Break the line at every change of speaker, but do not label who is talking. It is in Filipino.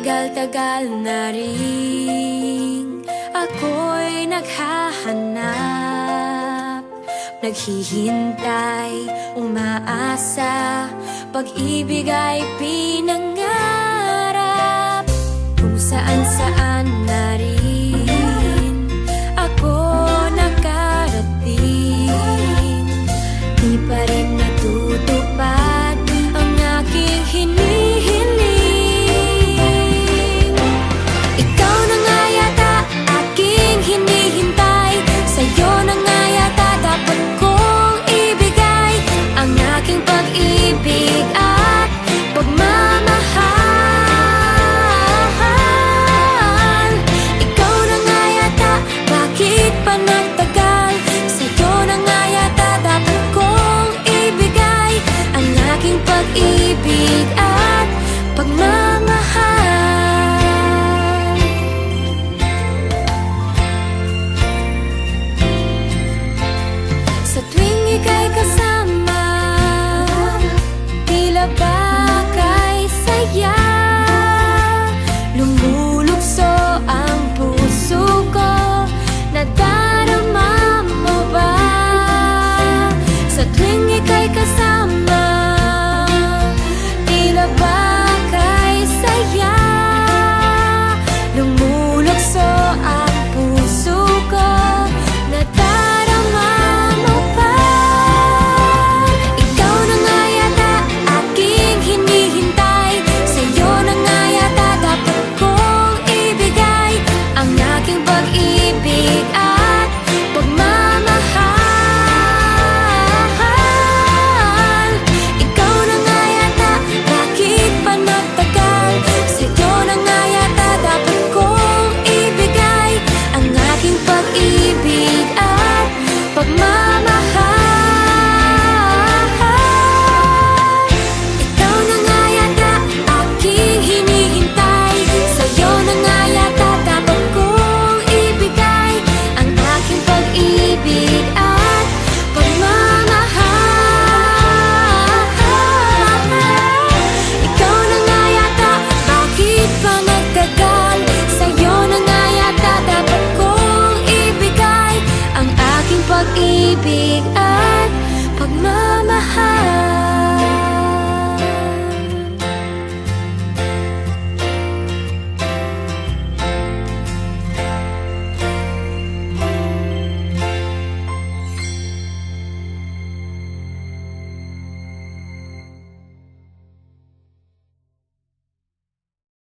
Tagal-tagal na rin ako'y naghahanap, naghihintay, umaasa, pag-ibig ay pinangarap. Kung saan-saan na rin ako nakarating, di pa rin natutupad ang aking hinihiling. Ikaw na nga yata aking hinihintay, sa'yo na nga yata dapat kong ibigay ang aking pag-ibig at pagmamahal. Ikaw na nga yata, bakit pa nagtagal? Sa'yo na nga yata dapat kong ibigay ang aking pag-ibig